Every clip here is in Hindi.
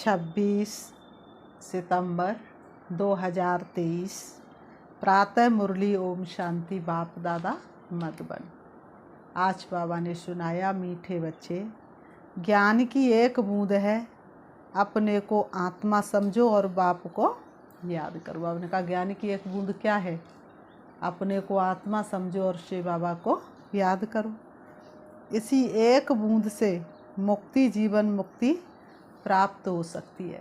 26 सितंबर 2023 प्रातः मुरली ओम शांति बाप दादा मधुबन। आज बाबा ने सुनाया, मीठे बच्चे, ज्ञान की एक बूंद है, अपने को आत्मा समझो और बाप को याद करो। बाबा ने कहा ज्ञान की एक बूंद क्या है? अपने को आत्मा समझो और शिव बाबा को याद करो। इसी एक बूंद से मुक्ति, जीवन मुक्ति प्राप्त हो सकती है।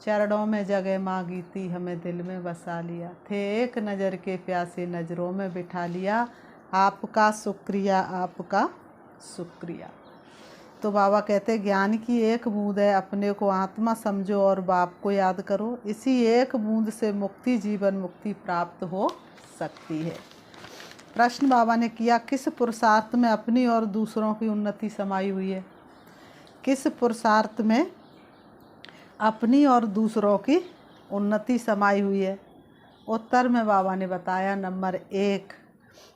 चरणों में जगह मांगी थी, हमें दिल में बसा लिया, थे एक नज़र के प्यासे, नज़रों में बिठा लिया। आपका शुक्रिया, आपका शुक्रिया। तो बाबा कहते ज्ञान की एक बूंद है, अपने को आत्मा समझो और बाप को याद करो। इसी एक बूंद से मुक्ति, जीवन मुक्ति प्राप्त हो सकती है। प्रश्न बाबा ने किया, किस पुरुषार्थ में अपनी और दूसरों की उन्नति समाई हुई है? किस पुरुषार्थ में अपनी और दूसरों की उन्नति समाई हुई है? उत्तर में बाबा ने बताया, नंबर 1,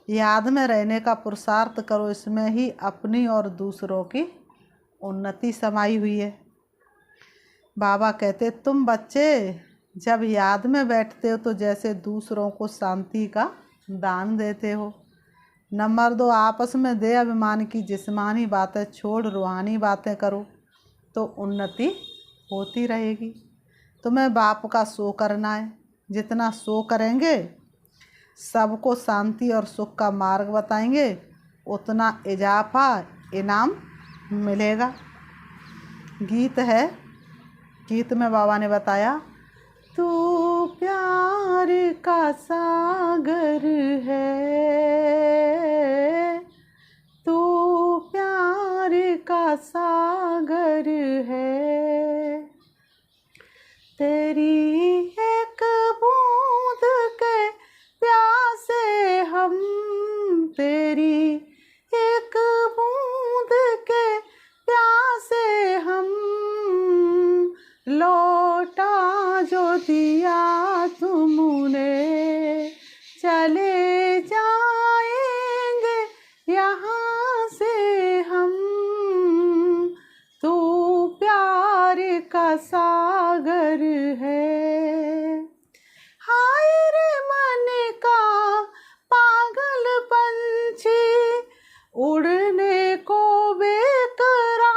याद में रहने का पुरुषार्थ करो, इसमें ही अपनी और दूसरों की उन्नति समाई हुई है। बाबा कहते तुम बच्चे जब याद में बैठते हो तो जैसे दूसरों को शांति का दान देते हो। नंबर 2, आपस में देह अभिमान की जिस्मानी बातें छोड़ रूहानी बातें करो तो उन्नति होती रहेगी। तुम्हें बाप का शो करना है, जितना शो करेंगे, सबको शांति और सुख का मार्ग बताएंगे, उतना इजाफा इनाम मिलेगा। गीत है, गीत में बाबा ने बताया, तू प्यार का सागर है, तू प्यार का सागर है, तेरी एक बूंद के प्यासे हम, तेरी एक बूंद के प्यासे हम, लौटा जो दिया तुमने, चले जाएंगे यहाँ से हम, तू प्यार का सागर है। हाय रे मन का पागल पंछी, उड़ने को बेकरार,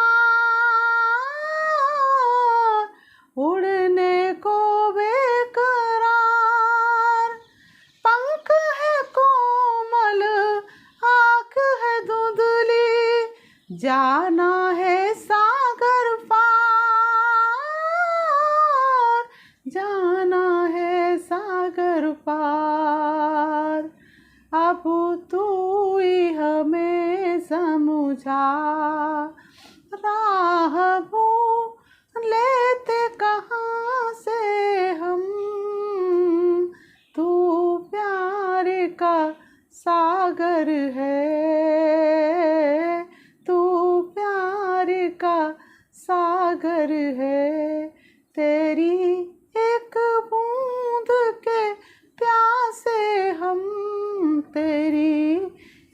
उड़ने को बेकरार, पंख है कोमल, आँख है धुंधली, जाना है सागर पार, जाना है सागर पार, अब तू ही हमें समझा, राह लेते कहाँ से हम, तू प्यार का सागर है, तू प्यार का सागर है, तेरी एक बूंद के प्यासे हम, तेरी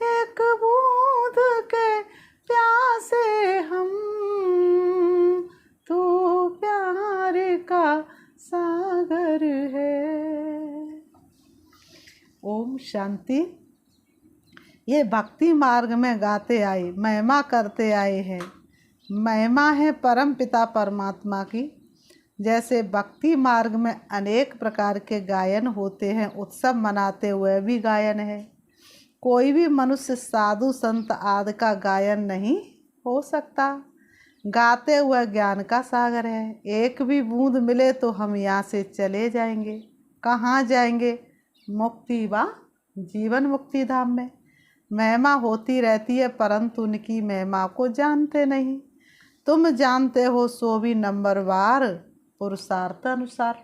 एक बूंद के प्यासे हम, तू प्यार का सागर है। ओम शांति। ये भक्ति मार्ग में गाते आए, महिमा करते आए हैं। महिमा है परम पिता परमात्मा की। जैसे भक्ति मार्ग में अनेक प्रकार के गायन होते हैं, उत्सव मनाते हुए भी गायन है। कोई भी मनुष्य साधु संत आदि का गायन नहीं हो सकता। गाते हुए ज्ञान का सागर है। एक भी बूंद मिले तो हम यहाँ से चले जाएंगे। कहाँ जाएंगे? मुक्ति व जीवन मुक्ति धाम में। महिमा होती रहती है, परंतु उनकी महिमा को जानते नहीं। तुम जानते हो सो भी नंबरवार पुरुषार्थ अनुसार।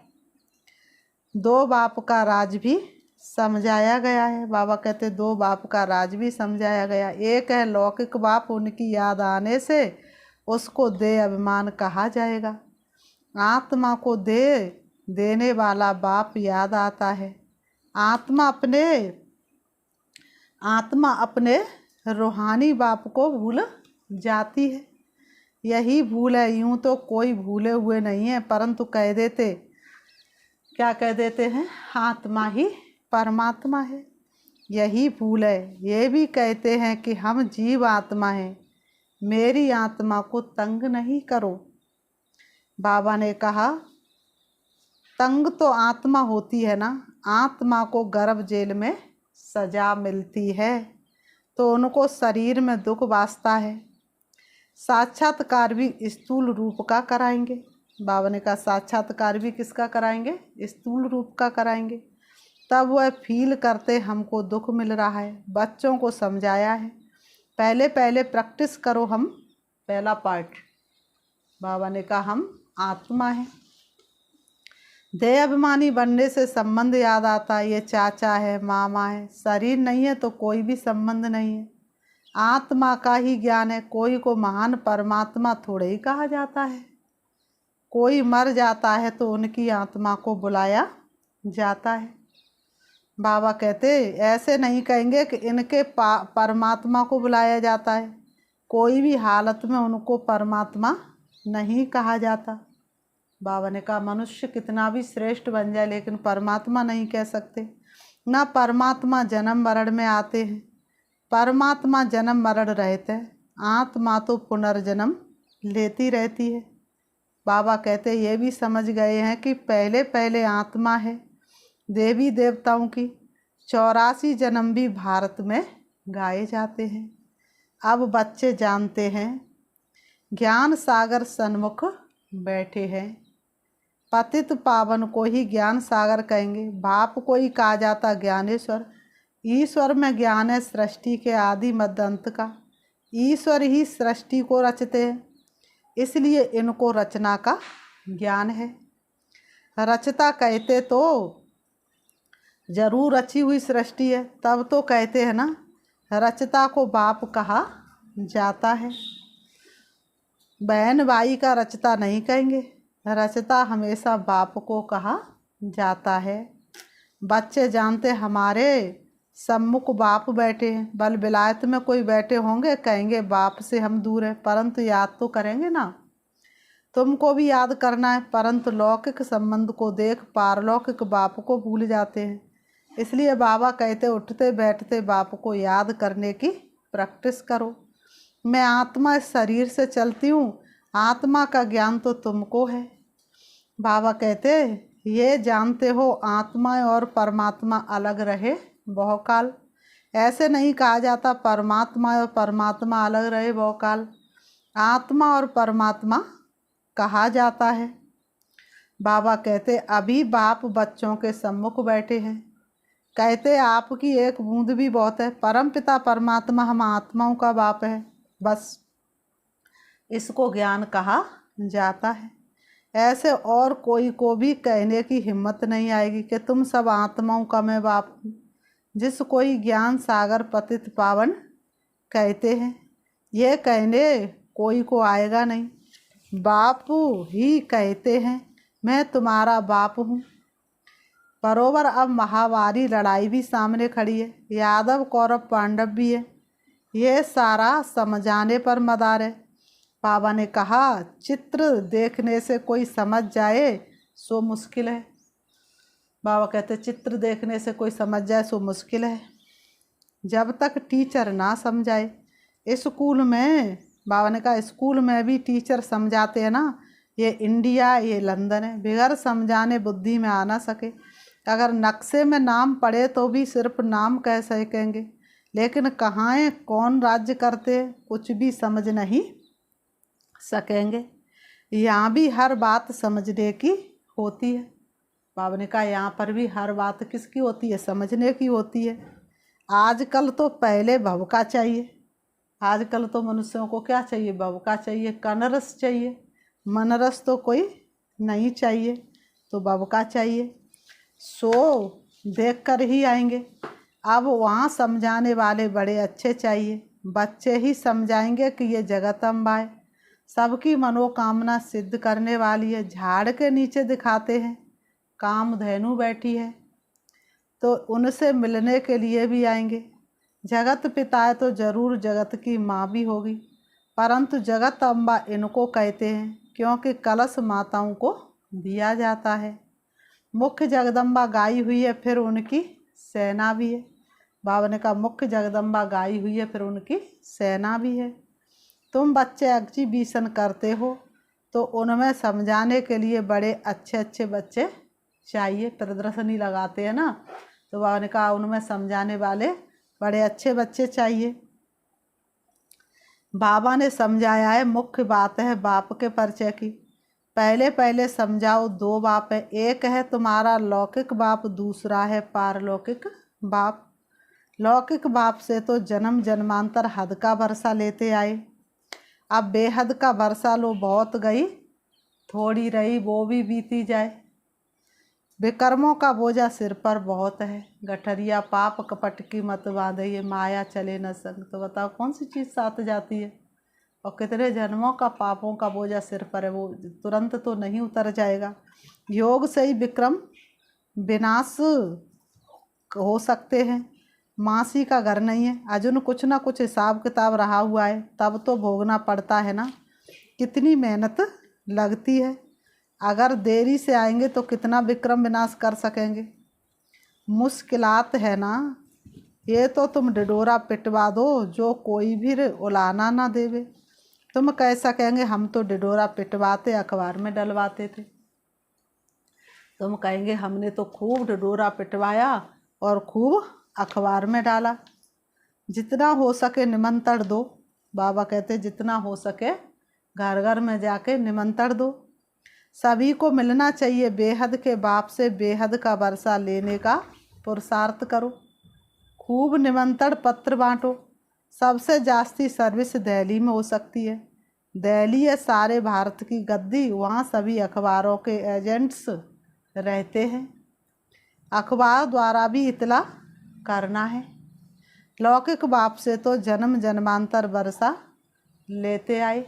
2 बाप का राज भी समझाया गया है। बाबा कहते 2 बाप का राज भी समझाया गया। एक है लौकिक बाप, उनकी याद आने से उसको दे अभिमान कहा जाएगा। आत्मा को दे देने वाला बाप याद आता है। आत्मा अपने रूहानी बाप को भूल जाती है। यही भूल है। यूं तो कोई भूले हुए नहीं है, परंतु कह देते, क्या कह देते हैं, आत्मा ही परमात्मा है। यही भूल है। ये भी कहते हैं कि हम जीव आत्मा हैं, मेरी आत्मा को तंग नहीं करो। बाबा ने कहा तंग तो आत्मा होती है ना, आत्मा को गर्भ जेल में सजा मिलती है तो उनको शरीर में दुख वास्ता है। साक्षात्कार भी स्थूल रूप का कराएंगे। बाबा ने कहा साक्षात्कार भी किसका कराएंगे, स्थूल रूप का कराएंगे। तब वह फील करते हमको दुख मिल रहा है। बच्चों को समझाया है, पहले पहले प्रैक्टिस करो। हम पहला पार्ट, बाबा ने कहा हम आत्मा हैं। देह अभिमानी बनने से संबंध याद आता है, ये चाचा है, मामा है। शरीर नहीं है तो कोई भी संबंध नहीं है। आत्मा का ही ज्ञान है। कोई को महान परमात्मा थोड़े ही कहा जाता है। कोई मर जाता है तो उनकी आत्मा को बुलाया जाता है। बाबा कहते ऐसे नहीं कहेंगे कि इनके परमात्मा को बुलाया जाता है। कोई भी हालत में उनको परमात्मा नहीं कहा जाता। बाबा ने कहा मनुष्य कितना भी श्रेष्ठ बन जाए लेकिन परमात्मा नहीं कह सकते। ना परमात्मा जन्म मरण में आते हैं, परमात्मा जन्म मरण रहते हैं, आत्मा तो पुनर्जन्म लेती रहती है। बाबा कहते ये भी समझ गए हैं कि पहले पहले आत्मा है। देवी देवताओं की 84 जन्म भी भारत में गाए जाते हैं। अब बच्चे जानते हैं, ज्ञान सागर सन्मुख बैठे हैं। पतित पावन को ही ज्ञान सागर कहेंगे। बाप को ही कहा जाता ज्ञानेश्वर। ईश्वर में ज्ञान है सृष्टि के आदि मध्य अंत का। ईश्वर ही सृष्टि को रचते हैं, इसलिए इनको रचना का ज्ञान है। रचता कहते तो जरूर रची हुई सृष्टि है, तब तो कहते हैं ना रचता को बाप कहा जाता है। बहन भाई का रचता नहीं कहेंगे, रचता हमेशा बाप को कहा जाता है। बच्चे जानते हमारे सम्मुख बाप बैठे हैं। बल विलायत में कोई बैठे होंगे कहेंगे बाप से हम दूर हैं, परंतु याद तो करेंगे ना। तुमको भी याद करना है, परंतु लौकिक संबंध को देख पारलौकिक बाप को भूल जाते हैं। इसलिए बाबा कहते उठते बैठते बाप को याद करने की प्रैक्टिस करो। मैं आत्मा इस शरीर से चलती हूँ, आत्मा का ज्ञान तो तुमको है। बाबा कहते ये जानते हो आत्मा और परमात्मा अलग रहे बहुकाल। ऐसे नहीं कहा जाता परमात्मा और परमात्मा अलग रहे बहुकाल। आत्मा और परमात्मा कहा जाता है। बाबा कहते अभी बाप बच्चों के सम्मुख बैठे हैं। कहते आपकी एक बूंद भी बहुत है। परम पिता परमात्मा हम आत्माओं का बाप है, बस इसको ज्ञान कहा जाता है। ऐसे और कोई को भी कहने की हिम्मत नहीं आएगी कि तुम सब आत्माओं का मैं बाप हूँ। जिस कोई ज्ञान सागर पतित पावन कहते हैं, ये कहने कोई को आएगा नहीं। बापू ही कहते हैं मैं तुम्हारा बाप हूँ। बरोबर अब महावारी लड़ाई भी सामने खड़ी है। यादव कौरव पांडव भी है। ये सारा समझाने पर मदार है। बाबा ने कहा चित्र देखने से कोई समझ जाए सो मुश्किल है। बाबा कहते चित्र देखने से कोई समझ जाए सो मुश्किल है, जब तक टीचर ना समझाए। स्कूल में बाबा ने कहा स्कूल में भी टीचर समझाते हैं ना, ये इंडिया ये लंदन है। बगैर समझाने बुद्धि में आ ना सके। अगर नक्शे में नाम पड़े तो भी सिर्फ नाम कह सकेंगे, लेकिन कहाँ है कौन राज्य करते कुछ भी समझ नहीं सकेंगे। यहाँ भी हर बात समझने की होती है। बाबा ने कहा यहाँ पर भी हर बात किसकी होती है, समझने की होती है। आजकल तो पहले भवका चाहिए। आजकल तो मनुष्यों को क्या चाहिए, भवका चाहिए, कनरस चाहिए। मनरस तो कोई नहीं चाहिए, तो भवका चाहिए। सो देख कर ही आएंगे। अब वहाँ समझाने वाले बड़े अच्छे चाहिए। बच्चे ही समझाएंगे कि ये जगत अम्बा है, सबकी मनोकामना सिद्ध करने वाली है। झाड़ के नीचे दिखाते हैं कामधेनु बैठी है, तो उनसे मिलने के लिए भी आएंगे। जगत पिता है तो जरूर जगत की माँ भी होगी। परंतु जगत अम्बा इनको कहते हैं क्योंकि कलश माताओं को दिया जाता है। मुख्य जगदम्बा गाई हुई है, फिर उनकी सेना भी है। बाबा ने कहा मुख्य जगदम्बा गाई हुई है, फिर उनकी सेना भी है। तुम बच्चे एग्जीबिशन करते हो तो उनमें समझाने के लिए बड़े अच्छे अच्छे बच्चे चाहिए। प्रदर्शनी लगाते हैं ना, तो बाबा ने कहा उनमें समझाने वाले बड़े अच्छे बच्चे चाहिए। बाबा ने समझाया है, मुख्य बात है बाप के परिचय की। पहले पहले समझाओ, दो बाप है, एक है तुम्हारा लौकिक बाप, दूसरा है पारलौकिक बाप। लौकिक बाप से तो जन्म जन्मांतर हद का वर्षा लेते आए, अब बेहद का वर्षा लो, बहुत गई थोड़ी रही वो भी बीती जाए। विकर्मों का बोझा सिर पर बहुत है, गठरिया पाप कपट की मत बांधे, ये माया चले न संग। तो बताओ कौन सी चीज़ साथ जाती है, और कितने जन्मों का पापों का बोझा सिर पर है, वो तुरंत तो नहीं उतर जाएगा। योग से ही विक्रम विनाश हो सकते हैं, मासी का घर नहीं है, अजुन कुछ ना कुछ हिसाब किताब रहा हुआ है, तब तो भोगना पड़ता है ना। कितनी मेहनत लगती है, अगर देरी से आएंगे तो कितना विक्रम विनाश कर सकेंगे। मुश्किलात है ना, ये तो तुम डिडोरा पिटवा दो जो कोई भी उलाना ना देवे। तुम कह सकेंगे हम तो डिडोरा पिटवाते, अखबार में डलवाते थे। तुम कहेंगे हमने तो खूब डिडोरा पिटवाया और खूब अखबार में डाला। जितना हो सके निमंत्रण दो, बाबा कहते जितना हो सके घर घर में जाके निमंत्रण दो। सभी को मिलना चाहिए, बेहद के बाप से बेहद का वर्षा लेने का पुरुषार्थ करो। खूब निमंत्रण पत्र बांटो। सबसे जास्ती सर्विस दिल्ली में हो सकती है, दिल्ली है सारे भारत की गद्दी, वहाँ सभी अखबारों के एजेंट्स रहते हैं, अखबार द्वारा भी इतला करना है। लौकिक बाप से तो जन्म जन्मांतर वर्षा लेते आए,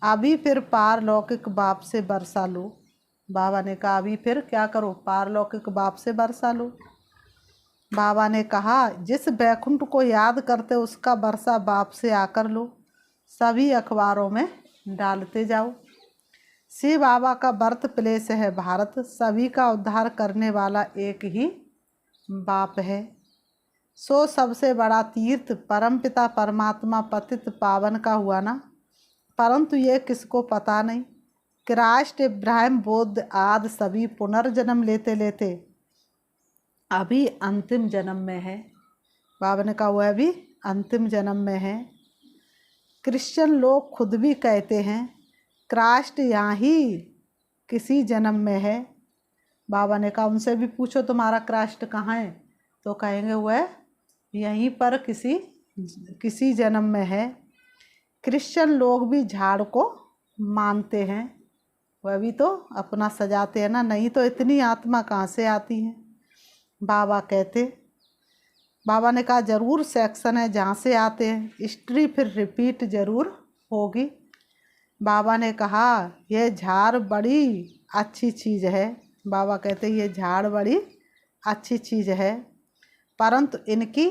अभी फिर पारलौकिक बाप से वर्षा लो। बाबा ने कहा अभी फिर क्या करो, पारलौकिक बाप से वर्षा लो। बाबा ने कहा जिस बैकुंठ को याद करते उसका वर्षा बाप से आकर लो, सभी अखबारों में डालते जाओ। शिव बाबा का बर्थ प्लेस है भारत, सभी का उद्धार करने वाला एक ही बाप है। सो सबसे बड़ा तीर्थ परमपिता परमात्मा पतित पावन का हुआ ना, परंतु ये किसको पता नहीं। क्राइस्ट इब्राहिम बुद्ध आदि सभी पुनर्जन्म लेते लेते अभी अंतिम जन्म में है। बाबा ने कहा वह भी अंतिम जन्म में है। क्रिश्चियन लोग खुद भी कहते हैं क्राइस्ट यहाँ ही किसी जन्म में है। बाबा ने कहा उनसे भी पूछो तुम्हारा क्राइस्ट कहाँ है, तो कहेंगे वह यहीं पर किसी जन्म में है। क्रिश्चियन लोग भी झाड़ को मानते हैं, वह भी तो अपना सजाते हैं ना, नहीं तो इतनी आत्मा कहाँ से आती है। बाबा कहते, बाबा ने कहा ज़रूर सेक्शन है जहाँ से आते हैं, हिस्ट्री फिर रिपीट ज़रूर होगी। बाबा ने कहा यह झाड़ बड़ी अच्छी चीज़ है। बाबा कहते ये झाड़ बड़ी अच्छी चीज़ है, परंतु इनकी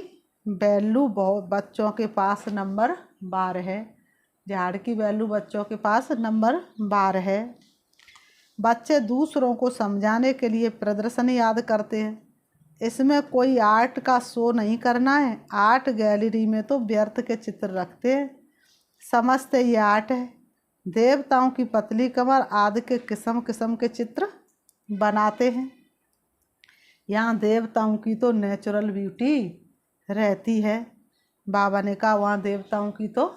वैल्यू बहुत बच्चों के पास नंबर 12 है। झाड़ की वैल्यू बच्चों के पास नंबर 12 है। बच्चे दूसरों को समझाने के लिए प्रदर्शनी याद करते हैं, इसमें कोई आर्ट का शो नहीं करना है। आर्ट गैलरी में तो व्यर्थ के चित्र रखते हैं, समझते ये आर्ट है। देवताओं की पतली कमर आदि के किस्म किस्म के चित्र बनाते हैं। यहाँ देवताओं की तो नेचुरल ब्यूटी रहती है। बाबा ने कहा वहाँ देवताओं की तो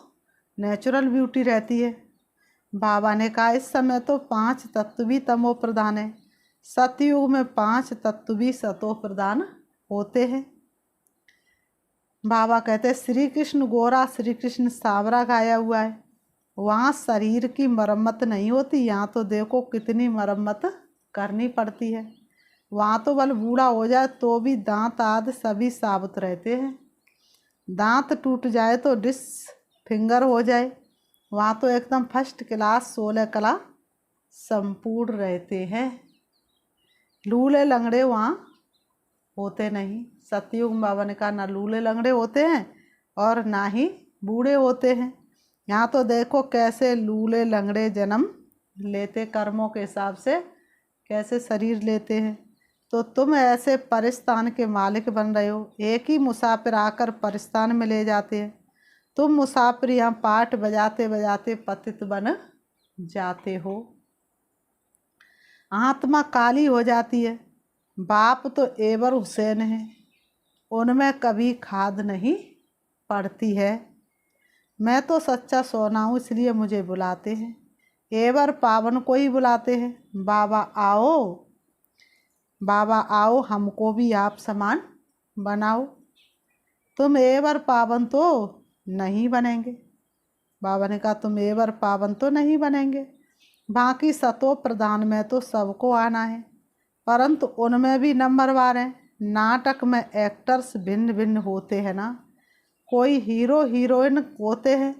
नेचुरल ब्यूटी रहती है। बाबा ने कहा इस समय तो 5 तत्व भी तमो प्रधान है, सतयुग में 5 तत्व भी सतो प्रधान होते हैं। बाबा कहते श्री कृष्ण गोरा श्री कृष्ण सांवरा गाया हुआ है, वहाँ शरीर की मरम्मत नहीं होती, यहाँ तो देखो कितनी मरम्मत करनी पड़ती है। वहाँ तो बल बूढ़ा हो जाए तो भी दांत आदि सभी साबुत रहते हैं, दांत टूट जाए तो डिस फिंगर हो जाए, वहाँ तो एकदम फर्स्ट क्लास 16 कला संपूर्ण रहते हैं। लूले लंगड़े वहाँ होते नहीं। सतयुग बाबा ने कहा ना लूले लंगड़े होते हैं और ना ही बूढ़े होते हैं, यहाँ तो देखो कैसे लूले लंगड़े जन्म लेते, कर्मों के हिसाब से कैसे शरीर लेते हैं। तो तुम ऐसे परिस्तान के मालिक बन रहे हो। एक ही मुसाफिर आकर परिस्तान में ले जाते हैं, तुम मुसाफिर यहाँ पाठ बजाते बजाते पतित बन जाते हो। आत्मा काली हो जाती है। बाप तो एवर हुसैन है, उनमें कभी खाद नहीं पड़ती है। मैं तो सच्चा सोना हूँ, इसलिए मुझे बुलाते हैं। एवर पावन को ही बुलाते हैं। बाबा आओ, बाबा आओ, हमको भी आप समान बनाओ। तुम एवर पावन तो नहीं बनेंगे। बाबा ने कहा तुम एवर पावन तो नहीं बनेंगे। बाकी सतो प्रधान में तो सबको आना है, परंतु उनमें भी नंबरवार हैं। नाटक में एक्टर्स भिन्न भिन्न होते हैं ना। कोई हीरो हीरोइन होते हैं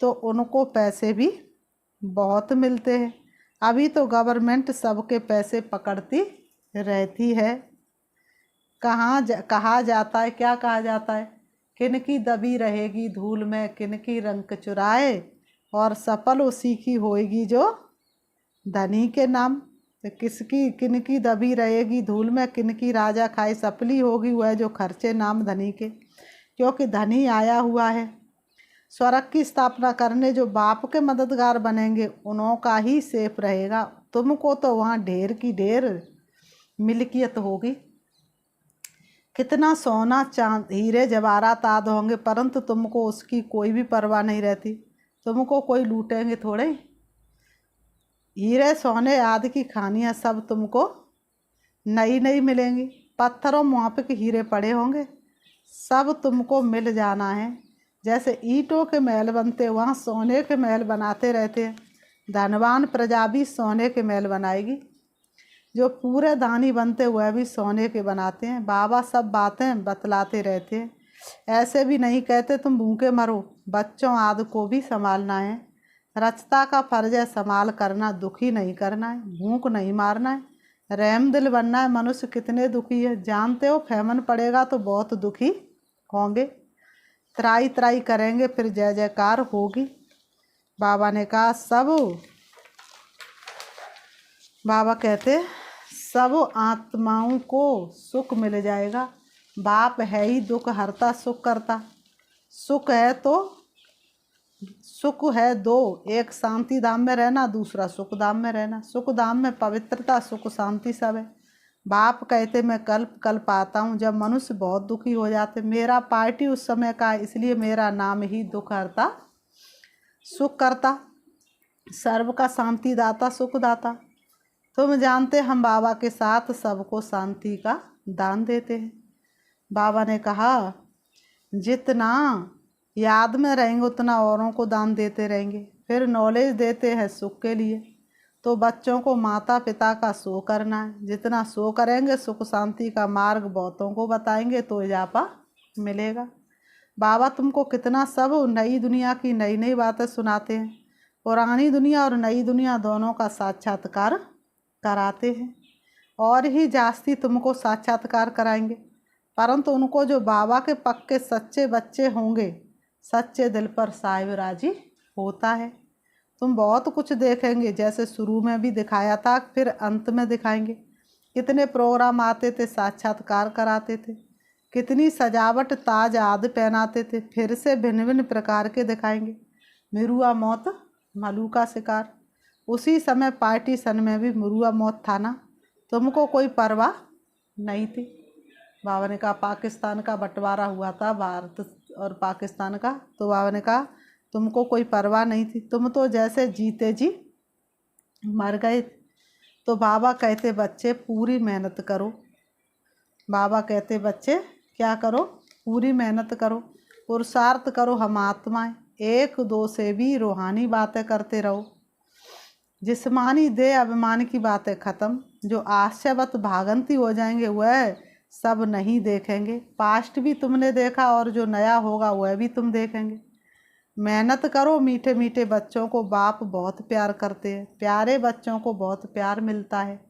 तो उनको पैसे भी बहुत मिलते हैं। अभी तो गवर्नमेंट सबके पैसे पकड़ती रहती है। कहा जाता है, क्या कहा जाता है, किन की दबी रहेगी धूल में, किन की रंक चुराए, और सफल उसी की होएगी जो धनी के नाम। तो किसकी किन की दबी रहेगी धूल में, किन की राजा खाए सफली होगी वह जो खर्चे नाम धनी के। क्योंकि धनी आया हुआ है स्वर्ग की स्थापना करने। जो बाप के मददगार बनेंगे उन्हों का ही सेफ रहेगा। तुमको तो वहाँ ढेर की ढेर मिल्कियत होगी। कितना सोना चांद हीरे जवाहरात आदि होंगे, परंतु तुमको उसकी कोई भी परवाह नहीं रहती। तुमको कोई लूटेंगे थोड़े। हीरे सोने आदि की खानियाँ सब तुमको नई नई मिलेंगी। पत्थरों मुँह पे के हीरे पड़े होंगे, सब तुमको मिल जाना है। जैसे ईंटों के महल बनते वहाँ सोने के महल बनाते रहते हैं। धनवान प्रजा भी सोने के महल बनाएगी। जो पूरे दानी बनते वह भी सोने के बनाते हैं। बाबा सब बातें बतलाते रहते हैं। ऐसे भी नहीं कहते तुम भूखे मरो। बच्चों आदि को भी संभालना है। रचता का फर्ज है संभाल करना, दुखी नहीं करना है, भूख नहीं मारना है, रहम दिल बनना है। मनुष्य कितने दुखी है जानते हो। फैमन पड़ेगा तो बहुत दुखी होंगे, त्राई त्राई करेंगे, फिर जय जयकार होगी। बाबा ने कहा बाबा कहते सब आत्माओं को सुख मिल जाएगा। बाप है ही दुख हरता सुख करता। सुख है तो सुख है दो, एक शांति धाम में रहना, दूसरा सुख धाम में रहना। सुख धाम में पवित्रता, सुख शांति सब है। बाप कहते मैं कल्प कल्प आता हूँ जब मनुष्य बहुत दुखी हो जाते। मेरा पार्टी उस समय का है, इसलिए मेरा नाम ही दुख हरता सुख करता, सर्व का शांति दाता सुख दाता। तुम जानते हम बाबा के साथ सबको शांति का दान देते हैं। बाबा ने कहा जितना याद में रहेंगे उतना औरों को दान देते रहेंगे। फिर नॉलेज देते हैं सुख के लिए। तो बच्चों को माता पिता का शो करना है। जितना शो करेंगे सुख शांति का मार्ग बहुतों को बताएंगे तो इजाफा मिलेगा। बाबा तुमको कितना सब नई दुनिया की नई नई बातें सुनाते हैं। पुरानी दुनिया और नई दुनिया दोनों का साक्षात्कार कराते हैं, और ही जास्ती तुमको साक्षात्कार कराएंगे। परंतु उनको जो बाबा के पक्के सच्चे बच्चे होंगे, सच्चे दिल पर साहिब राजी होता है। तुम बहुत कुछ देखेंगे, जैसे शुरू में भी दिखाया था, फिर अंत में दिखाएंगे। कितने प्रोग्राम आते थे, साक्षात्कार कराते थे, कितनी सजावट ताज आदि पहनाते थे, फिर से भिन्न भिन्न प्रकार के दिखाएंगे। मिरुआ मौत मलू का शिकार। उसी समय पार्टीशन में भी मुरुआ मौत था ना, तुमको कोई परवाह नहीं थी। बाबा ने कहा पाकिस्तान का बंटवारा हुआ था, भारत और पाकिस्तान का, तो बाबा ने कहा तुमको कोई परवाह नहीं थी, तुम तो जैसे जीते जी मर गए। तो बाबा कहते बच्चे पूरी मेहनत करो। बाबा कहते बच्चे क्या करो, पूरी मेहनत करो, पुरुषार्थ करो। हम आत्माएं एक दो से भी रूहानी बातें करते रहो। जिस्मानी देह अभिमान की बातें खत्म। जो आशयवत भागंती हो जाएंगे वह सब नहीं देखेंगे। पास्ट भी तुमने देखा और जो नया होगा वह भी तुम देखेंगे। मेहनत करो। मीठे मीठे बच्चों को बाप बहुत प्यार करते हैं। प्यारे बच्चों को बहुत प्यार मिलता है।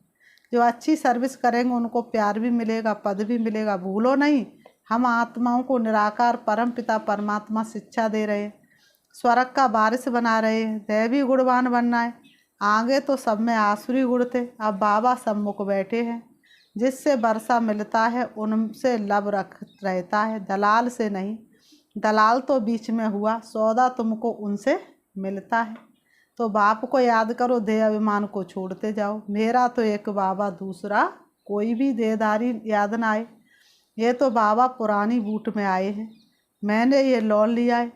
जो अच्छी सर्विस करेंगे उनको प्यार भी मिलेगा, पद भी मिलेगा। भूलो नहीं हम आत्माओं को निराकार परम पिता परमात्मा शिक्षा दे रहे हैं। स्वर्ग का वारिस बना रहे हैं। दैवी गुणवान बनना है। आगे तो सब में आसुरी गुण थे, अब बाबा सम्मुख बैठे हैं। जिससे वर्षा मिलता है उनसे लब रख रहता है, दलाल से नहीं। दलाल तो बीच में हुआ, सौदा तुमको उनसे मिलता है। तो बाप को याद करो, देह अभिमान को छोड़ते जाओ। मेरा तो एक बाबा, दूसरा कोई भी देहधारी याद ना आए। ये तो बाबा पुरानी बूट में आए हैं, मैंने ये लौट लिया है।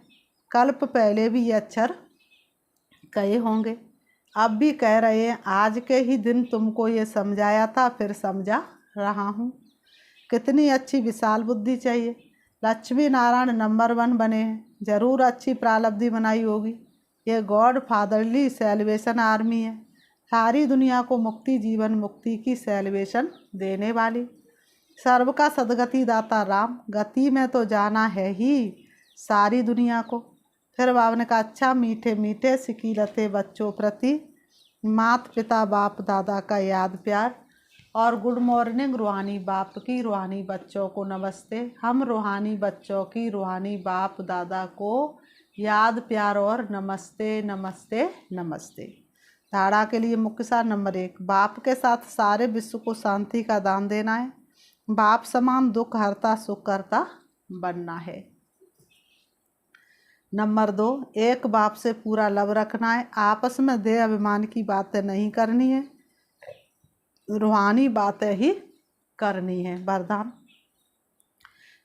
कल्प पहले भी ये अक्षर कहे होंगे, अब भी कह रहे हैं। आज के ही दिन तुमको ये समझाया था, फिर समझा रहा हूँ। कितनी अच्छी विशाल बुद्धि चाहिए। लक्ष्मी नारायण नंबर 1 बने हैं, जरूर अच्छी प्रालब्धि बनाई होगी। ये गॉड फादरली सेलिब्रेशन आर्मी है, सारी दुनिया को मुक्ति, जीवन मुक्ति की सेलिब्रेशन देने वाली। सर्व का सदगति दाता राम, गति में तो जाना है ही सारी दुनिया को। फिर बाबा ने कहा, अच्छा मीठे मीठे सिकीलते बच्चों प्रति माता पिता बाप दादा का याद प्यार। और गुड मॉर्निंग रूहानी बाप की, रूहानी बच्चों को नमस्ते। हम रूहानी बच्चों की, रूहानी बाप दादा को याद प्यार और नमस्ते नमस्ते नमस्ते। धारणा के लिए मुख्य सार नंबर 1, बाप के साथ सारे विश्व को शांति का दान देना है। बाप समान दुख हरता सुख करता बनना है। नंबर 2, एक बाप से पूरा लव रखना है। आपस में देह अभिमान की बातें नहीं करनी है, रूहानी बातें ही करनी है। वरदान,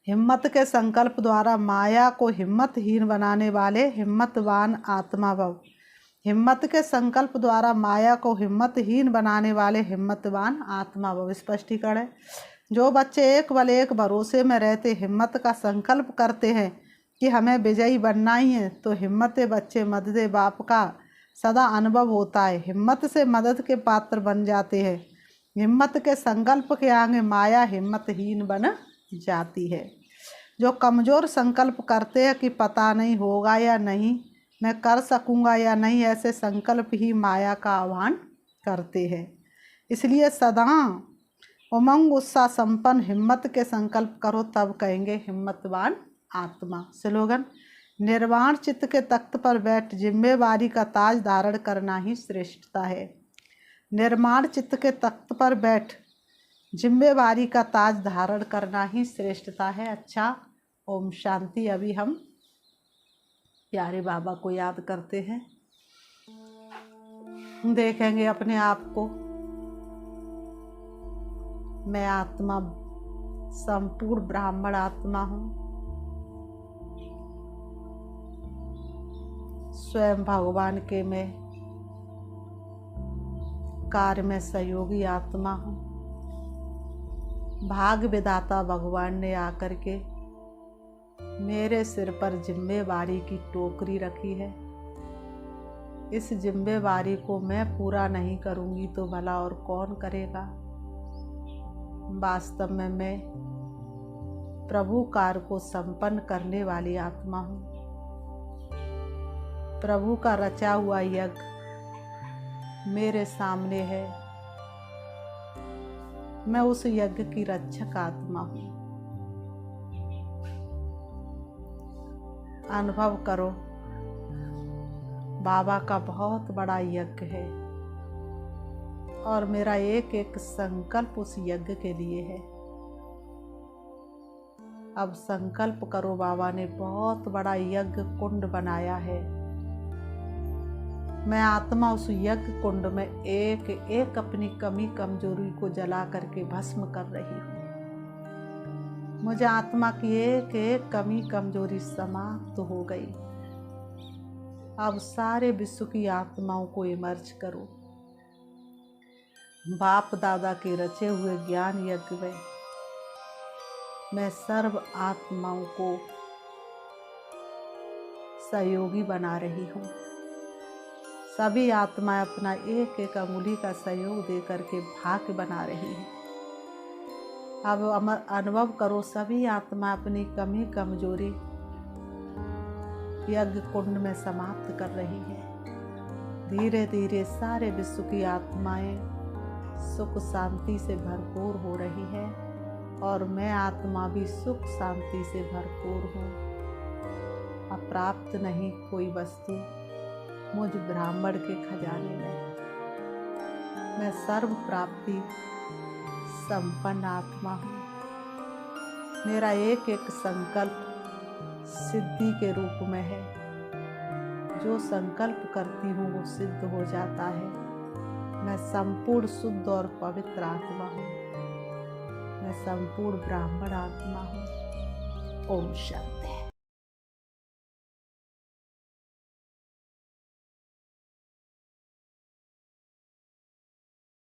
हिम्मत के संकल्प द्वारा माया को हिम्मतहीन बनाने वाले हिम्मतवान आत्मा भव। हिम्मत के संकल्प द्वारा माया को हिम्मतहीन बनाने वाले हिम्मतवान आत्मा भव। स्पष्टीकरण है, जो बच्चे एक बल एक भरोसे में रहते हिम्मत का संकल्प करते हैं कि हमें विजयी बनना ही है, तो हिम्मत बच्चे मदद बाप का सदा अनुभव होता है, हिम्मत से मदद के पात्र बन जाते हैं। हिम्मत के संकल्प के आगे माया हिम्मतहीन बन जाती है। जो कमज़ोर संकल्प करते हैं कि पता नहीं होगा या नहीं, मैं कर सकूंगा या नहीं, ऐसे संकल्प ही माया का आह्वान करते हैं। इसलिए सदा उमंग उत्साह संपन्न हिम्मत के संकल्प करो, तब कहेंगे हिम्मतवान आत्मा। स्लोगन, निर्वाण चित्त के तख्त पर बैठ जिम्मेवारी का ताज धारण करना ही श्रेष्ठता है। निर्माण चित्त के तख्त पर बैठ जिम्मेवारी का ताज धारण करना ही श्रेष्ठता है। अच्छा, ओम शांति। अभी हम प्यारे बाबा को याद करते हैं, देखेंगे अपने आप को। मैं आत्मा, संपूर्ण ब्राह्मण आत्मा हूँ, स्वयं भगवान के मैं कार्य में सहयोगी आत्मा हूँ। भाग विधाता भगवान ने आकर के मेरे सिर पर जिम्मेवारी की टोकरी रखी है। इस जिम्मेवारी को मैं पूरा नहीं करूँगी तो भला और कौन करेगा। वास्तव में मैं प्रभु कार्य को संपन्न करने वाली आत्मा हूँ। प्रभु का रचा हुआ यज्ञ मेरे सामने है, मैं उस यज्ञ की रक्षक आत्मा हूँ। अनुभव करो, बाबा का बहुत बड़ा यज्ञ है और मेरा एक एक संकल्प उस यज्ञ के लिए है। अब संकल्प करो, बाबा ने बहुत बड़ा यज्ञ कुंड बनाया है। मैं आत्मा उस यज्ञ कुंड में एक एक अपनी कमी कमजोरी को जला करके भस्म कर रही हूँ। मुझे आत्मा की एक एक कमी कमजोरी समाप्त हो गई। अब सारे विश्व की आत्माओं को इमर्ज करो बाप दादा के रचे हुए ज्ञान यज्ञ में। मैं सर्व आत्माओं को सहयोगी बना रही हूँ। सभी आत्माएं अपना एक एक अंगुली का सहयोग दे करके भाग्य बना रही है। अब अनुभव करो, सभी आत्मा अपनी कमी कमजोरी यज्ञ कुंड में समाप्त कर रही है। धीरे धीरे सारे विश्व की आत्माएं सुख शांति से भरपूर हो रही है और मैं आत्मा भी सुख शांति से भरपूर हूँ। अप्राप्त नहीं कोई वस्तु मुझ ब्राह्मण के खजाने में। मैं सर्व प्राप्ति संपन्न आत्मा हूँ। मेरा एक एक संकल्प सिद्धि के रूप में है। जो संकल्प करती हूँ वो सिद्ध हो जाता है। मैं संपूर्ण शुद्ध और पवित्र आत्मा हूँ। मैं संपूर्ण ब्राह्मण आत्मा हूँ। ओम शांति।